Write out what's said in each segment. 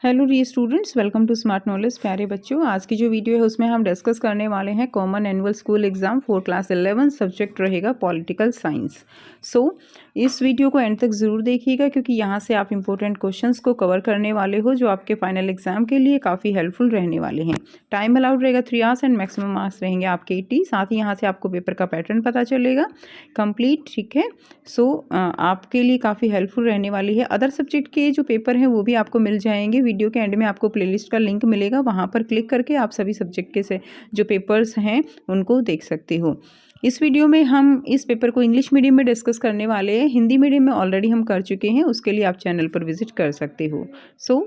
Hello the students, welcome to Smart Knowledge. प्यारे बच्चों, आज की जो वीडियो है उसमें हम डिस्कस करने वाले हैं common annual school exam for class 11। Subject रहेगा पॉलिटिकल साइंस। इस वीडियो को एंड तक ज़रूर देखिएगा क्योंकि यहाँ से आप इंपॉर्टेंट क्वेश्चंस को कवर करने वाले हो जो आपके फाइनल एग्जाम के लिए काफ़ी हेल्पफुल रहने वाले हैं। टाइम अलाउड रहेगा 3 आवर्स एंड मैक्सिमम मार्क्स रहेंगे आपके 80। साथ ही यहाँ से आपको पेपर का पैटर्न पता चलेगा कंप्लीट, ठीक है। आपके लिए काफ़ी हेल्पफुल रहने वाली है। अदर सब्जेक्ट के जो पेपर हैं वो भी आपको मिल जाएंगे। वीडियो के एंड में आपको प्लेलिस्ट का लिंक मिलेगा, वहाँ पर क्लिक करके आप सभी सब्जेक्ट के से जो पेपर्स हैं उनको देख सकते हो। इस वीडियो में हम इस पेपर को इंग्लिश मीडियम में डिस्कस करने वाले हैं। हिंदी मीडियम में ऑलरेडी हम कर चुके हैं, उसके लिए आप चैनल पर विजिट कर सकते हो।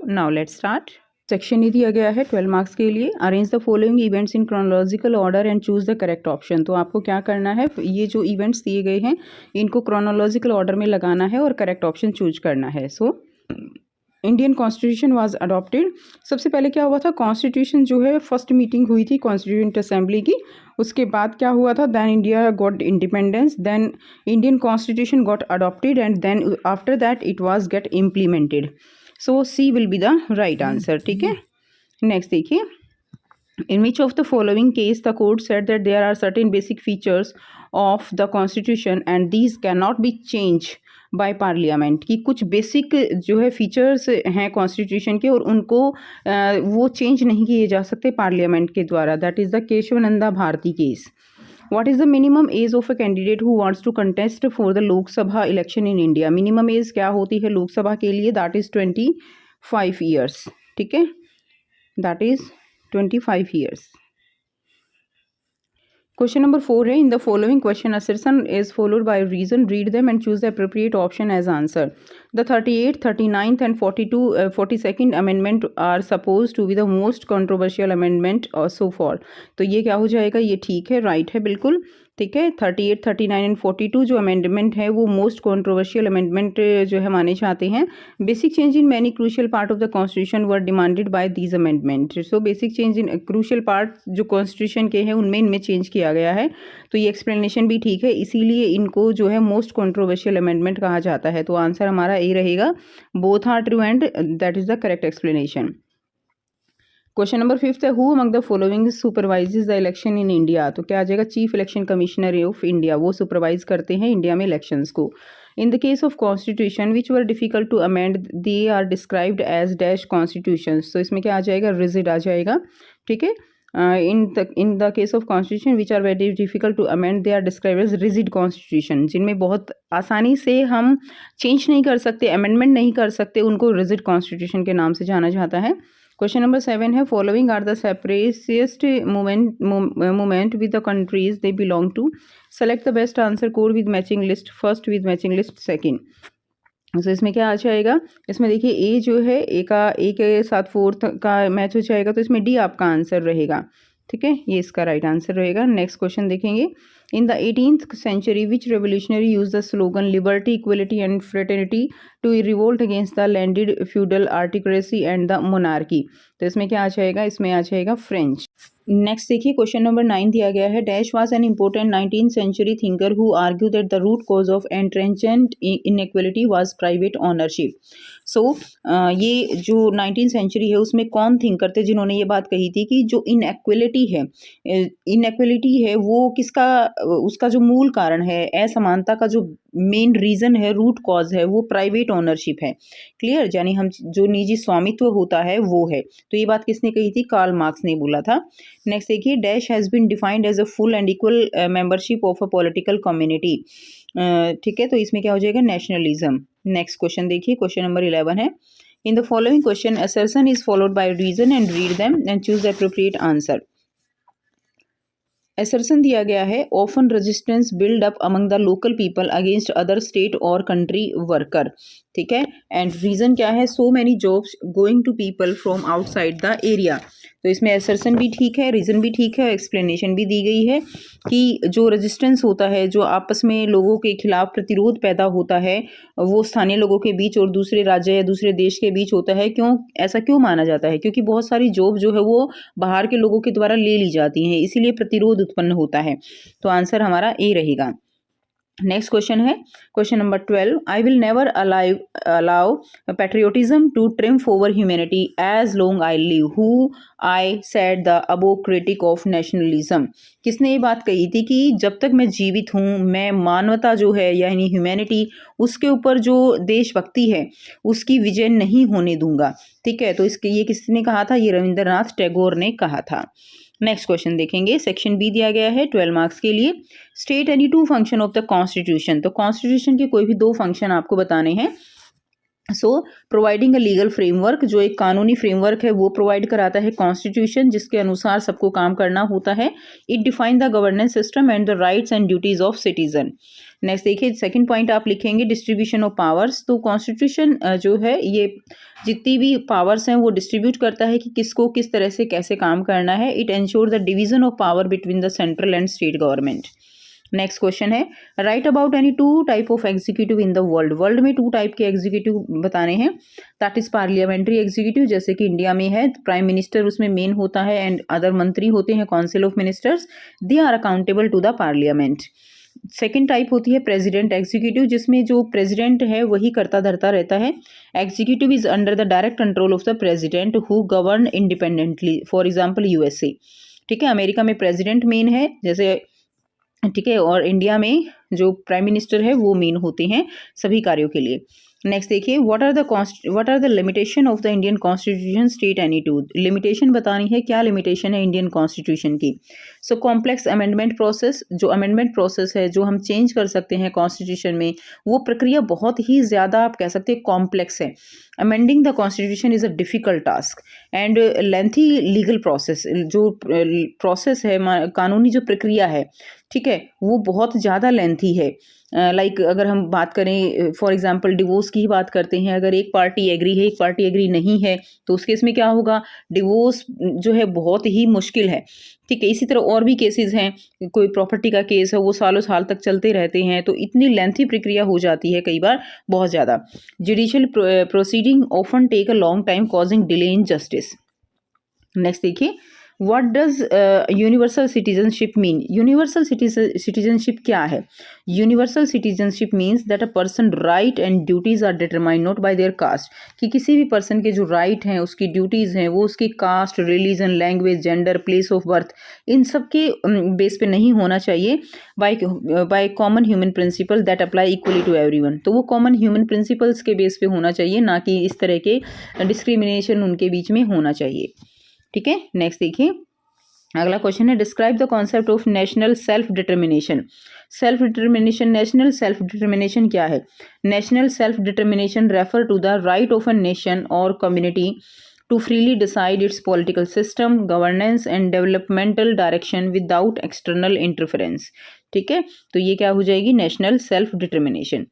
Now let's start. सेक्शन ये दिया गया है 12 मार्क्स के लिए। Arrange the following events in chronological order and choose the correct option. तो आपको क्या करना है, ये जो इवेंट्स दिए गए हैं इनको क्रोनोलॉजिकल ऑर्डर में लगाना है और करेक्ट ऑप्शन चूज करना है। Indian constitution was adopted. सबसे पहले क्या हुआ था, कॉन्स्टिट्यूशन जो है फर्स्ट मीटिंग हुई थी कॉन्स्टिट्यूंट असेंबली की। उसके बाद क्या हुआ था, then India got independence, then Indian constitution got adopted and then after that it was get implemented. C will be the right answer, ठीक है। नेक्स्ट देखिए, in which of the following case the court said that there are certain basic features of the constitution and these cannot be changed by parliament, की कुछ basic जो है features हैं constitution के और उनको वो चेंज नहीं किए जा सकते पार्लियामेंट के द्वारा। That is the Keshavananda Bharati case. What is the minimum age of a candidate who wants to contest for the Lok Sabha election in India. Minimum age क्या होती है लोकसभा के लिए, दैट इज़ 25 ईयर्स, ठीक है, that is 25 years. Question number 4 है, in the following question assertion is followed by reason, read them and choose the appropriate option as answer. The 38th, 39th and 42nd amendment are supposed to be the most controversial amendment so far. तो ये क्या हो जाएगा, ये ठीक है, right है, बिल्कुल ठीक है। 38, 39 एंड 42 जो अमेंडमेंट है वो मोस्ट कॉन्ट्रोवर्शियल अमेंडमेंट जो है माने जाते हैं। Basic change in many crucial part of the constitution were demanded by these amendment. Basic change in crucial part जो कॉन्स्टिट्यूशन के हैं उनमें इनमें चेंज किया गया है। तो ये एक्सप्लेनेशन भी ठीक है, इसीलिए इनको जो है मोस्ट कॉन्ट्रोवर्शियल अमेंडमेंट कहा जाता है। तो आंसर हमारा ए रहेगा। Both are true and that is the correct explanation. Question number 5 है, who among the following supervises the election in India. तो क्या आ जाएगा, chief election commissioner of India, वो सुपरवाइज करते हैं इंडिया में इलेक्शंस को। In the case of constitution which were difficult to amend they are described as dash constitution. तो इसमें क्या आ जाएगा, रिजिड आ जाएगा, ठीक है। In the case of constitution which are very difficult to amend they are describe as rigid constitution. जिनमें बहुत आसानी से हम चेंज नहीं कर सकते, अमेंडमेंट नहीं कर सकते, उनको रिजिड कॉन्स्टिट्यूशन के नाम से जाना जाता है। क्वेश्चन नंबर 7 है, following are the separatist movement with the countries they belong to. Select the best answer, code with matching list first, with matching list second. तो इसमें क्या आ जाएगा, इसमें देखिए ए जो है ए के साथ फोर्थ का मैच हो जाएगा, तो इसमें डी आपका आंसर रहेगा, ठीक है, ये इसका राइट आंसर रहेगा। नेक्स्ट क्वेश्चन देखेंगे, in the 18th century which revolutionary use the slogan liberty, equality and fraternity to revolt against the landed feudal aristocracy and the monarchy. तो इसमें क्या आ जाएगा, इसमें आ जाएगा फ्रेंच। नेक्स्ट देखिए, क्वेश्चन नंबर 9 दिया गया है, dash was an important 19th century thinker who argue that the root cause of entrenched inequality was private ownership. ये जो 19th century है उसमें कौन थिंकर थे जिन्होंने ये बात कही थी कि जो इनइक्वलिटी है वो किसका, उसका जो मूल कारण है, असमानता का जो मेन रीजन है, रूट कॉज है, वो प्राइवेट ओनरशिप है। क्लियर, यानी हम जो निजी स्वामित्व होता है वो है। तो ये बात किसने कही थी, कार्ल मार्क्स ने बोला था। नेक्स्ट देखिए, dash has been defined as a full and equal membership of a political community, ठीक है, तो इसमें क्या हो जाएगा, नेशनलिज्म। नेक्स्ट क्वेश्चन देखिए, क्वेश्चन नंबर 11 है, in the following question assertion is followed by reason and read them and choose the appropriate answer. Assertion दिया गया है, often resistance build up among the local people against other state और country worker, ठीक है, and reason क्या है, so many jobs going to people from outside the area. तो इसमें असर्शन भी ठीक है, रीजन भी ठीक है, एक्सप्लेनेशन भी दी गई है कि जो रेजिस्टेंस होता है, जो आपस में लोगों के खिलाफ प्रतिरोध पैदा होता है, वो स्थानीय लोगों के बीच और दूसरे राज्य या दूसरे देश के बीच होता है। क्यों, ऐसा क्यों माना जाता है, क्योंकि बहुत सारी जॉब जो है वो बाहर के लोगों के द्वारा ले ली जाती हैं, इसीलिए प्रतिरोध उत्पन्न होता है। तो आंसर हमारा ए रहेगा। नेक्स्ट क्वेश्चन है question number 12, I will never allow patriotism to triumph over humanity as long as I, live who सेड said the critic of nationalism. किसने ये बात कही थी कि जब तक मैं जीवित हूँ मैं मानवता जो है यानी ह्यूमैनिटी उसके ऊपर जो देशभक्ति है उसकी विजय नहीं होने दूंगा। ठीक है, तो इसके ये किसने कहा था? ये रविंद्रनाथ टैगोर ने कहा था। नेक्स्ट क्वेश्चन देखेंगे, सेक्शन बी दिया गया है 12 मार्क्स के लिए। State any to function of the constitution, तो कॉन्स्टिट्यूशन के कोई भी दो फंक्शन आपको बताने हैं। सो प्रोवाइडिंग अ लीगल फ्रेमवर्क, जो एक कानूनी फ्रेमवर्क है वो प्रोवाइड कराता है कॉन्स्टिट्यूशन, जिसके अनुसार सबको काम करना होता है। It define the governance system and the rights and duties of citizen. Next देखिए, सेकंड पॉइंट आप लिखेंगे डिस्ट्रीब्यूशन ऑफ पावर्स। तो कॉन्स्टिट्यूशन जो है ये जितनी भी पावर्स हैं वो डिस्ट्रीब्यूट करता है कि किसको किस तरह से कैसे काम करना है। It ensure the division of power between the central and state government. Next question है, write about any two type of executive in the world. World में टू टाइप के एग्जीक्यूटिव बताने हैं। दैट इज पार्लियामेंट्री एग्जीक्यूटिव, जैसे कि India में है prime minister उसमें मेन होता है एंड अदर मंत्री होते हैं council of ministers, they are accountable to the parliament. Second type होती है प्रेसिडेंट एग्जीक्यूटिव, जिसमें जो प्रेसिडेंट है वही करता धरता रहता है। Executive is under the direct control of the president who govern independently, for example USA. ठीक है, अमेरिका में प्रेसिडेंट मेन है जैसे, ठीक है, और इंडिया में जो प्राइम मिनिस्टर है वो मेन होते हैं सभी कार्यों के लिए। नेक्स्ट देखिए, what are the limitation of the Indian constitution state any two. Limitation बतानी है, क्या लिमिटेशन है इंडियन कॉन्स्टिट्यूशन की। सो कॉम्प्लेक्स अमेंडमेंट प्रोसेस, जो अमेंडमेंट प्रोसेस है जो हम चेंज कर सकते हैं कॉन्स्टिट्यूशन में, वो प्रक्रिया बहुत ही ज़्यादा आप कह सकते हैं कॉम्प्लेक्स है। Amending the constitution is a difficult task and lengthy legal process, जो प्रोसेस है कानूनी जो प्रक्रिया है, ठीक है, वो बहुत ज़्यादा लेंथी है। लाइक अगर हम बात करें फॉर एग्जांपल डिवोर्स की ही बात करते हैं, अगर एक पार्टी एग्री है एक पार्टी एग्री नहीं है तो उस केस में क्या होगा, डिवोर्स जो है बहुत ही मुश्किल है। ठीक है, इसी तरह और भी केसेस हैं, कोई प्रॉपर्टी का केस है वो सालों साल तक चलते रहते हैं, तो इतनी लेंथी प्रक्रिया हो जाती है कई बार बहुत ज़्यादा। Judicial proceeding often take a long time causing delay in justice. Next देखिए, What does universal citizenship mean. Universal citizenship क्या है? Universal citizenship means that a person right and duties are determined not by their caste, कि किसी भी person के जो right हैं उसकी ड्यूटीज़ हैं वो उसकी caste, religion, language, gender, place of birth, इन सब के बेस पे नहीं होना चाहिए। By common human principle that apply equally to everyone, तो वो कॉमन ह्यूमन प्रिंसिपल्स के बेस पे होना चाहिए, ना कि इस तरह के डिस्क्रिमिनेशन उनके बीच में होना चाहिए। ठीक है, नेक्स्ट देखिए, अगला क्वेश्चन है, describe the concept of national self determination. Self determination, national self determination क्या है? National self determination refer to the right of a nation और community to freely decide its political system, governance and developmental direction without external interference. ठीक है, तो ये क्या हो जाएगी, national self determination.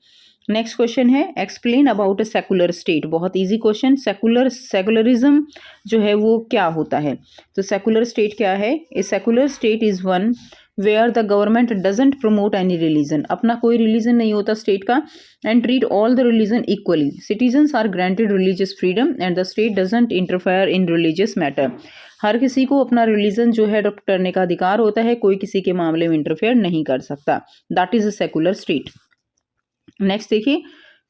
Next question है, explain about a secular state. बहुत इजी क्वेश्चन, सेकुलरिज्म जो है वो क्या होता है? तो सेकुलर स्टेट क्या है? A secular state is one where the government doesn't promote any religion, अपना कोई रिलीजन नहीं होता स्टेट का, and treat all the religion equally, citizens are granted religious freedom and the state doesn't interfere in religious matter. हर किसी को अपना religion जो है अडॉप्ट करने का अधिकार होता है, कोई किसी के मामले में इंटरफेयर नहीं कर सकता। That is a secular state. Next देखिए,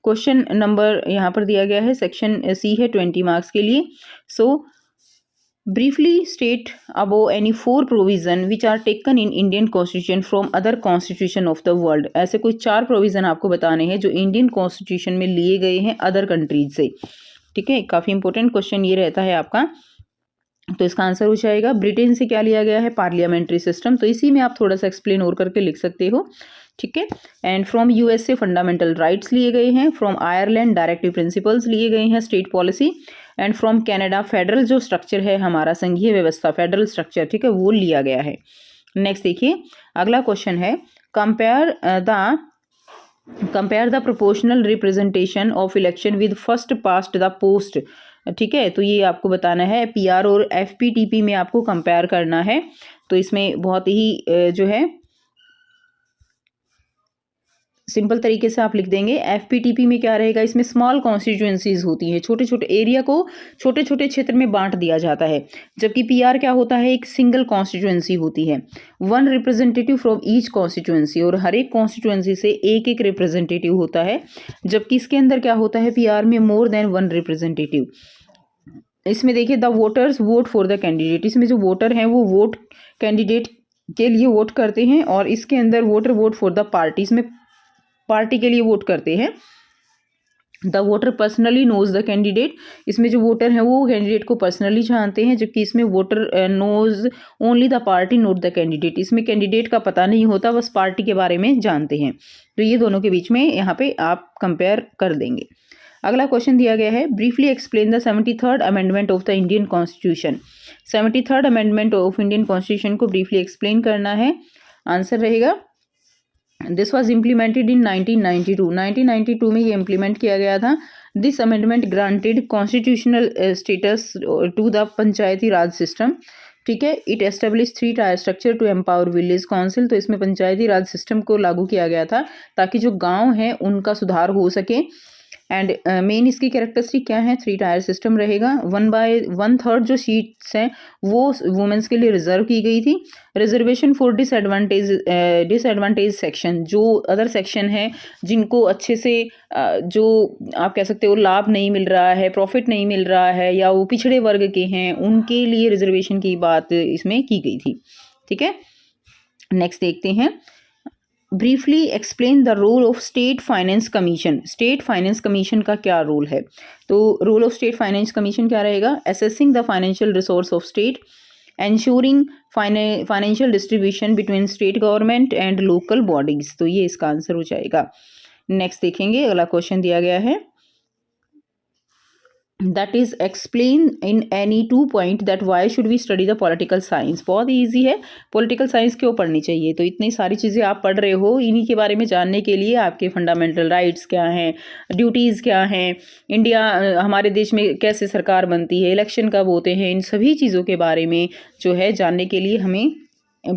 क्वेश्चन नंबर यहाँ पर दिया गया है, सेक्शन सी है 20 मार्क्स के लिए। So briefly state about any 4 provision which are taken in Indian constitution from other constitution of the world. ऐसे कोई 4 प्रोविजन आपको बताने हैं जो इंडियन कॉन्स्टिट्यूशन में लिए गए हैं अदर कंट्रीज से। ठीक है, काफ़ी इंपॉर्टेंट क्वेश्चन ये रहता है आपका, तो इसका आंसर हो जाएगा, ब्रिटेन से क्या लिया गया है, पार्लियामेंट्री सिस्टम, तो इसी में आप थोड़ा सा एक्सप्लेन और करके लिख सकते हो। ठीक है, and from USA fundamental rights लिए गए हैं, फ्रॉम आयरलैंड डायरेक्टिव प्रिंसिपल्स लिए गए हैं, state policy, and from Canada federal जो स्ट्रक्चर है हमारा संघीय व्यवस्था फेडरल स्ट्रक्चर, ठीक है, वो लिया गया है। नेक्स्ट देखिए, अगला क्वेश्चन है, compare the proportional representation of election with first past the post. ठीक है, तो ये आपको बताना है, पीआर और एफपीटीपी में आपको कंपेयर करना है। तो इसमें बहुत ही जो है सिंपल तरीके से आप लिख देंगे। एफपीटीपी में क्या रहेगा, इसमें स्मॉल कॉन्स्टिट्यूएंसीज होती हैं, छोटे छोटे एरिया को छोटे छोटे क्षेत्र में बांट दिया जाता है। जबकि पीआर क्या होता है, एक सिंगल कॉन्स्टिट्यूएंसी होती है, one representative from each constituency, और हर एक कॉन्स्टिट्यूएंसी से एक एक रिप्रेजेंटेटिव होता है। जबकि इसके अंदर क्या होता है, पीआर में मोर देन वन रिप्रेजेंटेटिव। इसमें देखिए the voters vote for the candidate, इसमें जो वोटर हैं वो वोट कैंडिडेट के लिए वोट करते हैं, और इसके अंदर voter vote for the party, इसमें पार्टी के लिए वोट करते हैं। The voter personally knows the candidate, इसमें जो वोटर हैं वो कैंडिडेट को पर्सनली जानते हैं, जबकि इसमें voter knows only the party not the candidate, इसमें कैंडिडेट का पता नहीं होता, बस पार्टी के बारे में जानते हैं। तो ये दोनों के बीच में यहाँ पे आप कंपेयर कर देंगे। अगला क्वेश्चन दिया गया है, briefly explain the 73rd amendment of the Indian constitution. 73rd amendment of Indian constitution को ब्रीफली एक्सप्लेन करना है। आंसर रहेगा दिस वॉज इम्प्लीमेंटेड इन 1992। 1992 में ये इम्प्लीमेंट किया गया था। This amendment granted constitutional status to the panchayati raj system. ठीक है, it establish 3 tier structure to empower village council. तो इसमें पंचायती राज सिस्टम को लागू किया गया था ताकि जो गांव हैं उनका सुधार हो सके। एंड मेन इसकी कैरेक्टरिस्टिक क्या है, 3 टायर सिस्टम रहेगा। 1/1/3 जो सीट्स हैं वो वुमेन्स के लिए रिजर्व की गई थी। रिजर्वेशन फॉर डिसएडवांटेज सेक्शन, जो अदर सेक्शन है जिनको अच्छे से जो आप कह सकते हो लाभ नहीं मिल रहा है, प्रॉफिट नहीं मिल रहा है, या वो पिछड़े वर्ग के हैं, उनके लिए रिजर्वेशन की बात इसमें की गई थी। ठीक है, नेक्स्ट देखते हैं, briefly explain the role of state finance commission. State finance commission का क्या रोल है, तो role of state finance commission क्या रहेगा, assessing the financial resource of state, ensuring financial distribution between state government and local bodies. तो ये इसका answer हो जाएगा। नेक्स्ट देखेंगे, अगला क्वेश्चन दिया गया है, that is explain in any 2 point that why should we study the political science. बहुत ईजी है, पॉलिटिकल साइंस क्यों पढ़नी चाहिए, तो इतनी सारी चीज़ें आप पढ़ रहे हो, इन्हीं के बारे में जानने के लिए आपके फंडामेंटल राइट्स क्या हैं, ड्यूटीज़ क्या हैं, इंडिया हमारे देश में कैसे सरकार बनती है, इलेक्शन कब होते हैं, इन सभी चीज़ों के बारे में जो है जानने के लिए हमें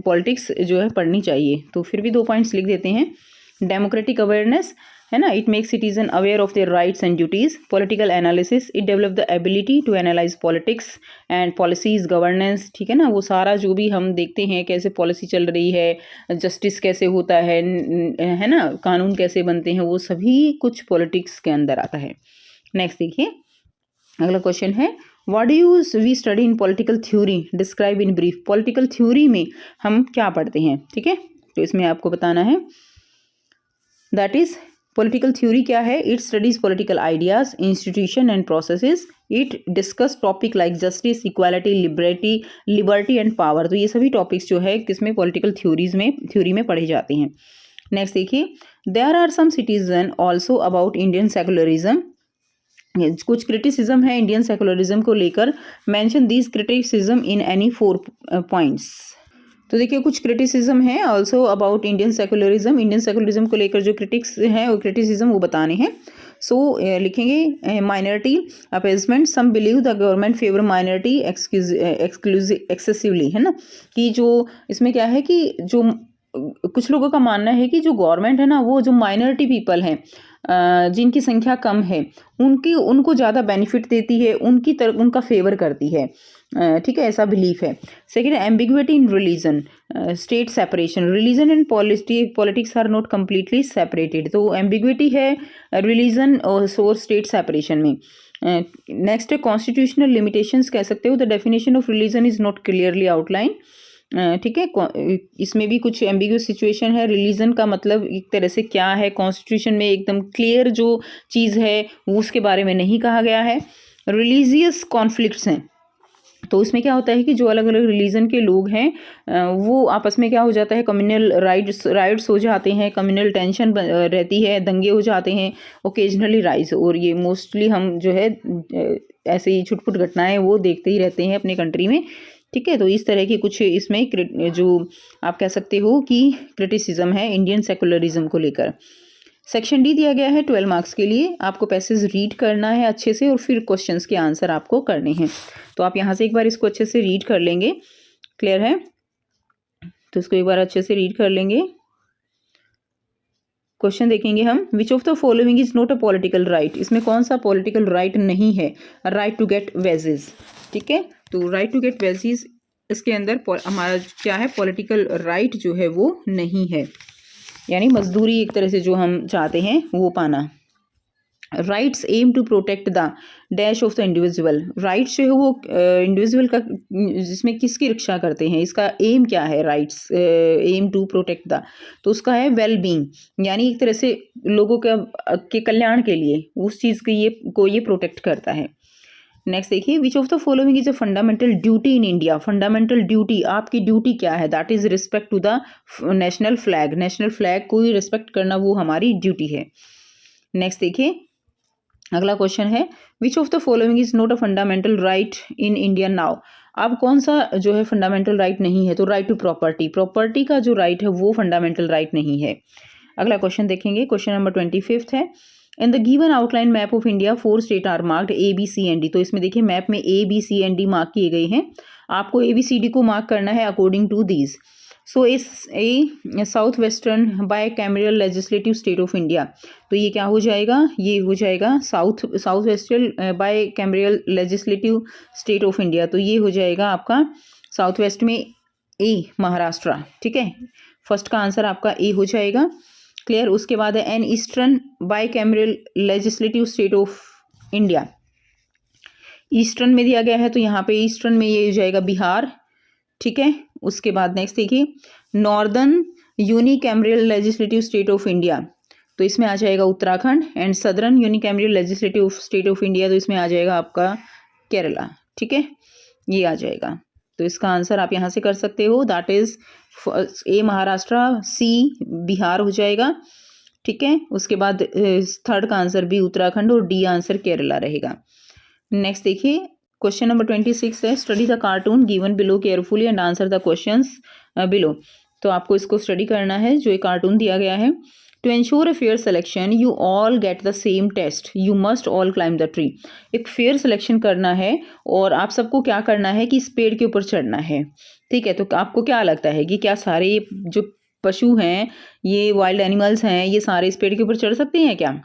पॉलिटिक्स जो है पढ़नी चाहिए। तो फिर भी 2 पॉइंट्स लिख देते हैं। डेमोक्रेटिक अवेयरनेस है ना, it make citizen aware of their rights and duties. Political analysis, it develop the ability to analyse politics and policies, governance. ठीक है ना, वो सारा जो भी हम देखते हैं कैसे पॉलिसी चल रही है, जस्टिस कैसे होता है ना, कानून कैसे बनते हैं, वो सभी कुछ पॉलिटिक्स के अंदर आता है। नेक्स्ट देखिए, अगला क्वेश्चन है, what do you we study in political theory, describe in brief. Political theory में हम क्या पढ़ते हैं, ठीक है, तो इसमें आपको बताना है। दैट इज पॉलिटिकल थ्योरी क्या है, it studies political ideas, institution and processes, it discuss topic like justice, equality, liberty and power. तो ये सभी टॉपिक्स जो है किसमें, पॉलिटिकल थ्योरी में पढ़े जाते हैं। नेक्स्ट देखिए, there are some citizen also about Indian secularism. कुछ क्रिटिसिज्म है इंडियन सेकुलरिज्म को लेकर। Mention these criticism in any 4 points. तो देखिए कुछ क्रिटिसिज्म है also about Indian secularism, Indian secularism को लेकर जो क्रिटिक्स हैं वो क्रिटिसिज्म वो बताने हैं। सो लिखेंगे minority appeasement, some believe the government favour minority excessively, है ना, कि जो इसमें क्या है कि जो कुछ लोगों का मानना है कि जो गवर्नमेंट है ना वो जो माइनॉरिटी पीपल हैं जिनकी संख्या कम है उनको ज़्यादा बेनिफिट देती है, उनका फेवर करती है। ठीक है, ऐसा बिलीफ है। Second, ambiguity in religion, state separation, religion and politics are not completely separated. तो एम्बिग्विटी है रिलीजन और स्टेट सेपरेशन में। नेक्स्ट है कॉन्स्टिट्यूशनल लिमिटेशंस, कह सकते हो the definition of religion is not clearly outline. ठीक है, इसमें भी कुछ एम्बिग्यूअस सिचुएशन है। रिलीजन का मतलब एक तरह से क्या है, कॉन्स्टिट्यूशन में एकदम क्लियर जो चीज़ है वो उसके बारे में नहीं कहा गया है। रिलीजियस कॉन्फ्लिक्ट्स हैं, तो इसमें क्या होता है कि जो अलग अलग रिलीजन के लोग हैं वो आपस में क्या हो जाता है, कम्युनल राइट्स हो जाते हैं, कम्युनल टेंशन रहती है, दंगे हो जाते हैं, ओकेजनली राइज। और ये मोस्टली हम जो है ऐसे ही छुटपुट घटनाएं वो देखते ही रहते हैं अपने कंट्री में। ठीक है, तो इस तरह की कुछ इसमें जो आप कह सकते हो कि क्रिटिसिज्म है इंडियन सेकुलरिज्म को लेकर। सेक्शन डी दिया गया है 12 मार्क्स के लिए। आपको पैसेज रीड करना है अच्छे से और फिर क्वेश्चंस के आंसर आपको करने हैं। तो आप यहाँ से एक बार इसको अच्छे से रीड कर लेंगे, क्लियर है, तो इसको एक बार अच्छे से रीड कर लेंगे। क्वेश्चन देखेंगे हम, विच of the following is not a political right, इसमें कौन सा पॉलिटिकल राइट नहीं है, राइट टू गेट वेजेस, ठीक है। तो राइट टू गेट वेजेस इसके अंदर हमारा क्या है, पॉलिटिकल राइट जो है वो नहीं है, यानी मजदूरी एक तरह से जो हम चाहते हैं वो पाना। Rights aim to protect the dash of the individual, rights जो है वो इंडिविजुअल का जिसमें किसकी रक्षा करते हैं, इसका एम क्या है, rights aim to protect the, तो उसका है वेल बींग, यानी एक तरह से लोगों के कल्याण के लिए उस चीज़ को ये प्रोटेक्ट करता है। नेक्स्ट देखिए, which of the following is a fundamental duty in India, fundamental duty, आपकी ड्यूटी क्या है, that is respect to the national flag, national flag को रिस्पेक्ट करना वो हमारी ड्यूटी है। नेक्स्ट देखिए, अगला क्वेश्चन है, विच of the following is not a fundamental right in India now, अब कौन सा जो है फंडामेंटल राइट नहीं है, तो राइट टू प्रॉपर्टी, प्रॉपर्टी का जो राइट है वो फंडामेंटल राइट नहीं है। अगला क्वेश्चन देखेंगे, क्वेश्चन नंबर 25 है, in the given outline map of India 4 state are marked A B C and D, तो इसमें देखिए मैप में A B C and D mark किए गए हैं, आपको ए बी सी डी को मार्क करना है अकॉर्डिंग टू दीज। सो इस a south western bicameral legislative state of India, तो ये क्या हो जाएगा, ये हो जाएगा south western bicameral legislative state of India, तो ये हो जाएगा आपका साउथ वेस्ट में ए महाराष्ट्र, ठीक है, फर्स्ट का आंसर आपका ए हो जाएगा, क्लियर। उसके बाद है an eastern bicameral legislative state of India, eastern में दिया गया है तो यहाँ पे ईस्टर्न में ये हो जाएगा बिहार, ठीक है। उसके बाद नेक्स्ट देखिए, northern unicameral legislative state of India, तो इसमें आ जाएगा Uttarakhand, and southern unicameral legislative state of India, तो इसमें आ जाएगा आपका केरला, ठीक है, ये आ जाएगा। तो इसका आंसर आप यहाँ से कर सकते हो, दैट इज ए महाराष्ट्र, सी बिहार हो जाएगा, ठीक है। उसके बाद थर्ड का आंसर भी उत्तराखंड और डी आंसर केरला रहेगा। नेक्स्ट देखिए, क्वेश्चन नंबर 26 है, study the cartoon given below carefully and answer the questions below, तो आपको इसको स्टडी करना है, जो एक कार्टून दिया गया है। To ensure a fair selection you all get the same test you must all climb the tree, एक फेयर सिलेक्शन करना है और आप सबको क्या करना है कि इस पेड़ के ऊपर चढ़ना है, ठीक है। तो आपको क्या लगता है कि क्या सारे जो पशु हैं, ये वाइल्ड एनिमल्स हैं, ये सारे इस पेड़ के ऊपर चढ़ सकते हैं क्या,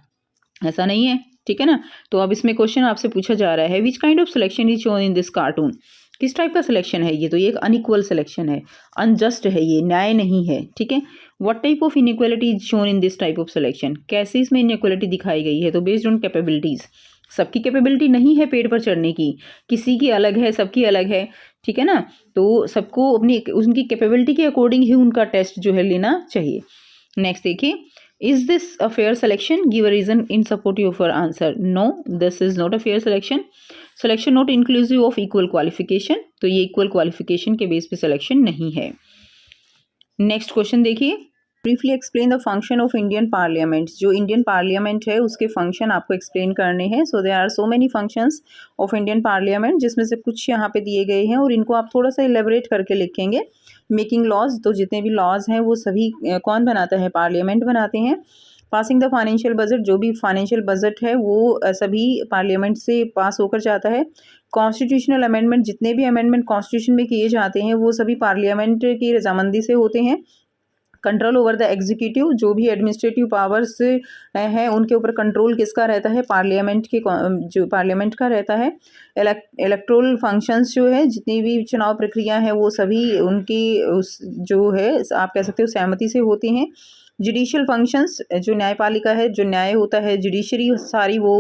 ऐसा नहीं है, ठीक है ना। तो अब इसमें क्वेश्चन आपसे पूछा जा रहा है, which kind of selection is shown in this cartoon, किस टाइप का सिलेक्शन है ये, तो ये एक अनइक्वल सिलेक्शन है, अनजस्ट है, ये न्याय नहीं है, ठीक है। What type of inequality is shown in this type of selection, कैसे इसमें इनइक्वालिटी दिखाई गई है, तो बेस्ड ऑन कैपेबिलिटीज, सबकी कैपेबिलिटी नहीं है पेड़ पर चढ़ने की, किसी की अलग है, सबकी अलग है, ठीक है ना। तो सबको अपनी उनकी कैपेबिलिटी के अकॉर्डिंग ही उनका टेस्ट जो है लेना चाहिए। नेक्स्ट देखिए, is this a fair selection, give a reason in support of your answer, no this is not a fair selection not inclusive of equal qualification, तो ये equal qualification के बेस पे selection नहीं है। नेक्स्ट क्वेश्चन देखिए, briefly explain the function of Indian parliament, जो Indian parliament है उसके फंक्शन आपको एक्सप्लेन करने हैं। So there are so many functions of Indian parliament, जिसमें से कुछ यहाँ पे दिए गए हैं और इनको आप थोड़ा सा इलेबरेट करके लिखेंगे। मेकिंग लॉज, तो जितने भी लॉज हैं वो सभी कौन बनाता है, पार्लियामेंट बनाते हैं। पासिंग द फाइनेंशियल बजट, जो भी फाइनेंशियल बजट है वो सभी पार्लियामेंट से पास होकर जाता है। कॉन्स्टिट्यूशनल अमेंडमेंट, जितने भी अमेंडमेंट कॉन्स्टिट्यूशन में किए जाते हैं वो सभी पार्लियामेंट की रजामंदी से होते हैं। कंट्रोल ओवर द एग्जीक्यूटिव, जो भी एडमिनिस्ट्रेटिव पावर्स हैं उनके ऊपर कंट्रोल किसका रहता है, पार्लियामेंट के, जो पार्लियामेंट का रहता है। इलेक्टोरल फंक्शंस जो है, जितनी भी चुनाव प्रक्रिया है वो सभी उनकी उस जो है आप कह सकते हो सहमति से होती हैं। जुडिशियल फंक्शंस, जो न्यायपालिका है, जो न्याय होता है, जुडिशरी सारी वो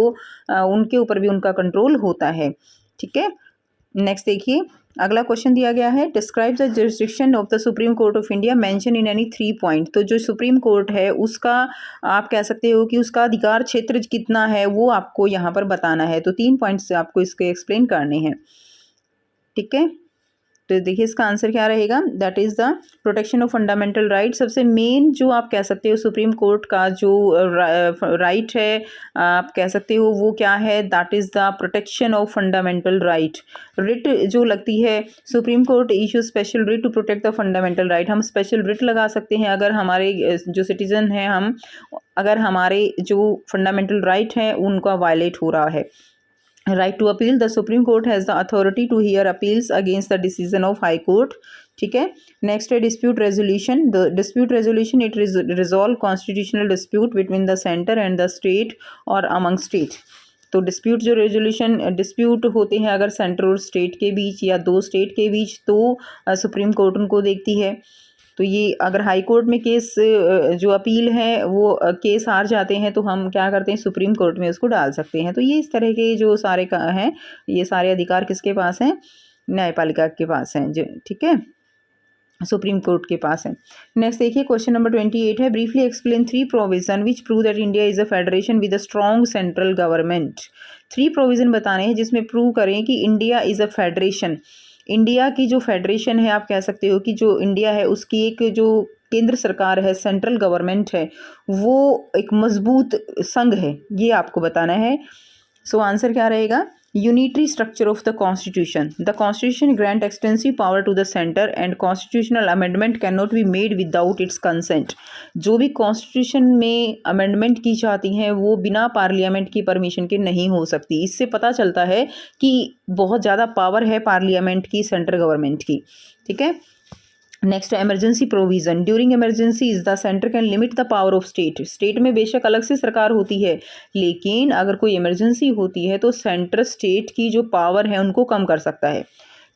उनके ऊपर भी उनका कंट्रोल होता है, ठीक है। नेक्स्ट देखिए, अगला क्वेश्चन दिया गया है, describe the jurisdiction of the supreme court of India mention in any 3 point, तो जो सुप्रीम कोर्ट है उसका आप कह सकते हो कि उसका अधिकार क्षेत्र कितना है वो आपको यहाँ पर बताना है। तो 3 पॉइंट से आपको इसके एक्सप्लेन करने हैं, ठीक है। तो देखिए इसका आंसर क्या रहेगा, that is the protection of fundamental right. सबसे मेन जो आप कह सकते हो सुप्रीम कोर्ट का जो राइट है आप कह सकते हो वो क्या है, that is the protection of fundamental right. Writ जो लगती है, supreme court issue special writ to protect the fundamental right, हम स्पेशल रिट लगा सकते हैं अगर हमारे जो सिटीजन हैं अगर हमारे जो फंडामेंटल राइट हैं उनका वायलेट हो रहा है। Right to appeal, the supreme court has the authority to hear appeals against the decision of high court, ठीक है। नेक्स्ट है dispute resolution, the dispute resolution it resolve constitutional dispute between the centre and the state और among state. तो dispute जो resolution dispute होते हैं अगर centre और स्टेट के बीच या दो स्टेट के बीच, तो सुप्रीम कोर्ट उनको देखती है। तो ये अगर हाई कोर्ट में केस जो अपील है वो केस हार जाते हैं तो हम क्या करते हैं, सुप्रीम कोर्ट में उसको डाल सकते हैं। तो ये इस तरह के जो सारे का हैं, ये सारे अधिकार किसके पास हैं, न्यायपालिका के पास हैं, जो ठीक है, सुप्रीम कोर्ट के पास है। नेक्स्ट देखिए क्वेश्चन नंबर 28 है, briefly explain 3 provision which prove that India is a federation with a strong central government. 3 provision बताने हैं जिसमें प्रूव करें कि India is a federation, India की जो फेडरेशन है, आप कह सकते हो कि जो इंडिया है उसकी एक जो केंद्र सरकार है, सेंट्रल गवर्नमेंट है, वो एक मजबूत संघ है, ये आपको बताना है। सो आंसर क्या रहेगा, unitary structure of the constitution, the constitution grant extensive power to the centre and constitutional amendment can not be made without its consent. जो भी कॉन्स्टिट्यूशन में अमेंडमेंट की जाती हैं वो बिना पार्लियामेंट की परमिशन के नहीं हो सकती। इससे पता चलता है कि बहुत ज़्यादा पावर है पार्लियामेंट की, सेंट्रल गवर्नमेंट की, ठीक है। Next emergency provision, during emergency the centre can limit the power of state. State में बेशक अलग से सरकार होती है, लेकिन अगर कोई इमरजेंसी होती है तो सेंटर स्टेट की जो पावर है उनको कम कर सकता है।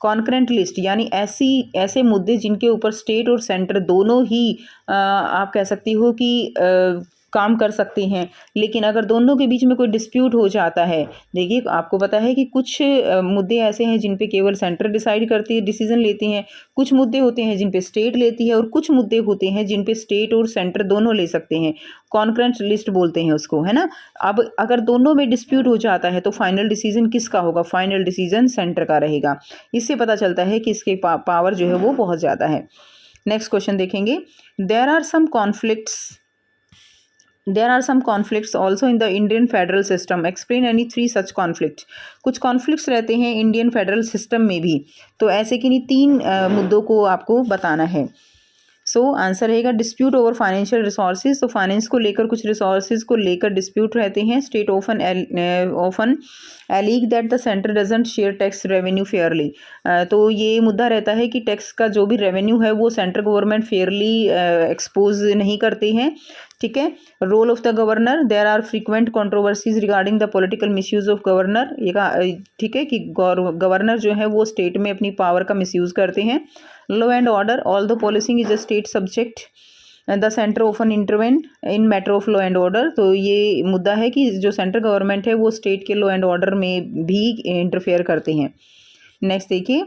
कॉन्करेंट लिस्ट, यानी ऐसे मुद्दे जिनके ऊपर स्टेट और सेंटर दोनों ही आप कह सकती हो कि काम कर सकते हैं, लेकिन अगर दोनों के बीच में कोई डिस्प्यूट हो जाता है, देखिए आपको पता है कि कुछ मुद्दे ऐसे हैं जिन पे केवल सेंटर डिसाइड करती है, डिसीजन लेती हैं, कुछ मुद्दे होते हैं जिन पे स्टेट लेती है और कुछ मुद्दे होते हैं जिन पे स्टेट और सेंटर दोनों ले सकते हैं। कॉन्करेंट लिस्ट बोलते हैं उसको, है ना। अब अगर दोनों में डिस्प्यूट हो जाता है तो फाइनल डिसीजन किसका होगा, फाइनल डिसीजन सेंटर का रहेगा। इससे पता चलता है कि इसके पावर जो है वो बहुत ज़्यादा है। नेक्स्ट क्वेश्चन देखेंगे, there are some conflicts also in the Indian federal system. Explain any 3 such conflicts. कुछ कॉन्फ्लिक्ट्स रहते हैं इंडियन फेडरल सिस्टम में भी, तो ऐसे कि नहीं 3 मुद्दों को आपको बताना है। सो आंसर रहेगा डिस्प्यूट ओवर फाइनेंशियल रिसोर्सेज। तो फाइनेंस को लेकर, कुछ रिसोर्सेज को लेकर डिस्प्यूट रहते हैं। State often allege that the centre doesn't share tax revenue fairly. तो ये मुद्दा रहता है कि टैक्स का जो भी रेवेन्यू है वो सेंट्रल गवर्नमेंट फेयरली एक्सपोज नहीं करते हैं, ठीक है। Role of the governor, there are frequent controversies regarding the political misuse of governor. ये ठीक है कि गवर्नर जो है वो स्टेट में अपनी पावर का मिसयूज करते हैं। Law and order, all the policing is a state subject, the centre often intervene in matter of law and order. तो ये मुद्दा है कि जो सेंट्रल गवर्नमेंट है वो स्टेट के लॉ एंड ऑर्डर में भी इंटरफेयर करते हैं। नेक्स्ट देखिए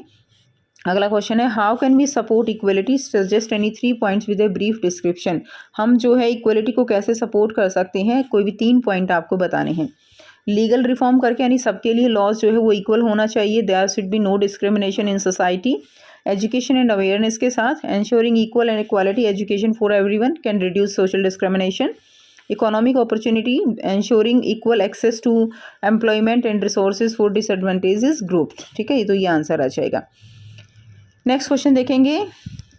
अगला क्वेश्चन है, how can we support equality, suggest any 3 points with a brief description. हम जो है इक्वलिटी को कैसे सपोर्ट कर सकते हैं, कोई भी 3 पॉइंट आपको बताने हैं। लीगल रिफॉर्म करके, यानी सबके लिए लॉज जो है वो इक्वल होना चाहिए, there should be no discrimination in society. Education and awareness के साथ, ensuring equal and equality education for everyone can reduce social discrimination. Economic opportunity, ensuring equal access to employment and resources for disadvantages group, ठीक है। ये तो ये answer आ जाएगा। Next question देखेंगे,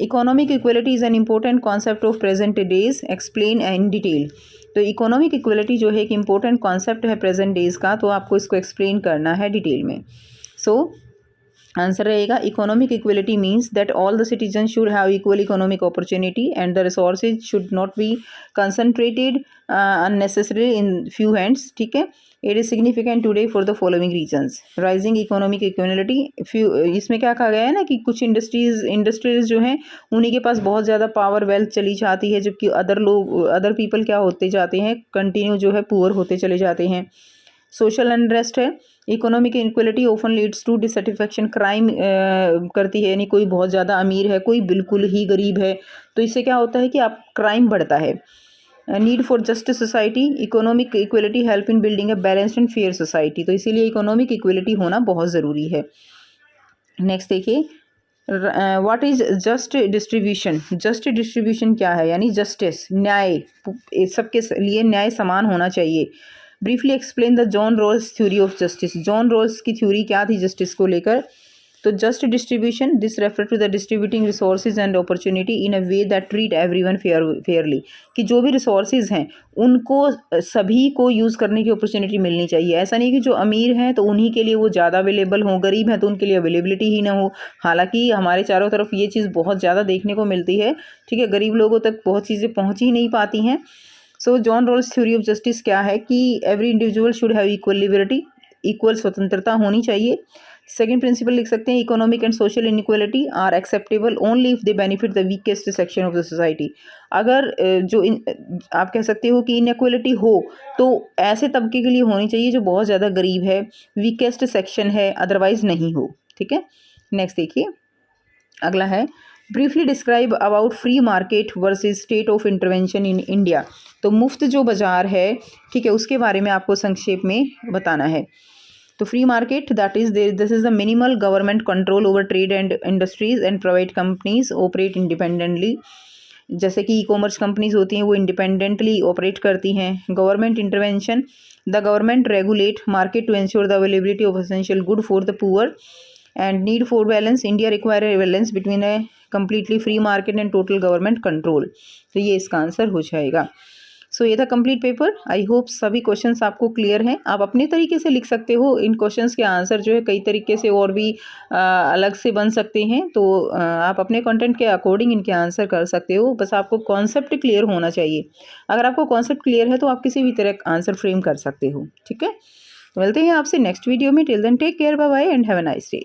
economic equality is an important concept of present days, explain in detail. तो economic equality जो है एक इम्पोर्टेंट कॉन्सेप्ट है प्रेजेंट डेज का, तो आपको इसको एक्सप्लेन करना है डिटेल में। सो आंसर रहेगा, economic equality means that all the citizen should have equal economic opportunity and the resources should not be concentrated unnecessary in few hands, ठीक है। It is significant today for the following reasons, rising economic equality. इसमें क्या कहा गया है ना कि कुछ इंडस्ट्रीज जो हैं उन्हीं के पास बहुत ज़्यादा पावर वेल्थ चली जाती है, जबकि अदर पीपल क्या होते जाते हैं, कंटिन्यू जो है पुअर होते चले जाते हैं। सोशल अनरेस्ट है, economic inequality often leads to dissatisfaction, crime करती है, यानी कोई बहुत ज़्यादा अमीर है, कोई बिल्कुल ही गरीब है, तो इससे क्या होता है कि आप क्राइम बढ़ता है। Need for justice society, economic equality help in building a balanced and fair society, तो इसीलिए इकोनॉमिक इक्वलिटी होना बहुत ज़रूरी है। नेक्स्ट देखिए, what is just distribution. Just distribution क्या है, यानी जस्टिस, न्याय, सबके लिए न्याय समान होना चाहिए। Briefly explain the John Rawls theory of justice. John Rawls की थ्योरी क्या थी जस्टिस को लेकर, तो so just distribution, this refer to the distributing resources and opportunity in a way that treat everyone fairly, कि जो भी रिसोर्सेज हैं उनको सभी को यूज़ करने की अपॉर्चुनिटी मिलनी चाहिए। ऐसा नहीं कि जो अमीर हैं तो उन्हीं के लिए वो ज़्यादा अवेलेबल हो, गरीब हैं तो उनके लिए अवेलेबिलिटी ही ना हो। हालांकि हमारे चारों तरफ ये चीज़ बहुत ज़्यादा देखने को मिलती है, ठीक है, गरीब लोगों तक बहुत चीज़ें पहुँच ही नहीं पाती हैं। So John Rawls theory of justice क्या है कि every individual should have equal liberty, equal स्वतंत्रता होनी चाहिए। सेकंड प्रिंसिपल लिख सकते हैं, economic and social inequality are acceptable only if they benefit the weakest section of the society. अगर आप कह सकते हो कि इनइक्वालिटी हो तो ऐसे तबके के लिए होनी चाहिए जो बहुत ज़्यादा गरीब है, वीकेस्ट सेक्शन है, अदरवाइज नहीं हो। ठीक है, नेक्स्ट देखिए, अगला है briefly describe about free market versus state of intervention in India. तो मुफ्त जो बाज़ार है, ठीक है, उसके बारे में आपको संक्षेप में बताना है। तो free market that is this is the minimal government control over trade and industries and private companies operate independently. जैसे कि ई कॉमर्स कंपनीज होती हैं वो इंडिपेंडेंटली ऑपरेट करती हैं। Government intervention, the government regulate market to ensure the availability of essential good for the poor and need for balance. India require a balance between a completely free market and total government control. तो ये इसका answer हो जाएगा। So ये था complete paper. I hope सभी questions आपको clear हैं। आप अपने तरीके से लिख सकते हो, इन क्वेश्चंस के आंसर जो है कई तरीके से और भी अलग से बन सकते हैं। तो आप अपने कंटेंट के अकॉर्डिंग इनके आंसर कर सकते हो, बस आपको कॉन्सेप्ट क्लियर होना चाहिए। अगर आपको कॉन्सेप्ट क्लियर है तो आप किसी भी तरह आंसर फ्रेम कर सकते हो। ठीक है, तो मिलते हैं आपसे नेक्स्ट वीडियो में। Till then take care, bye bye and have a nice day.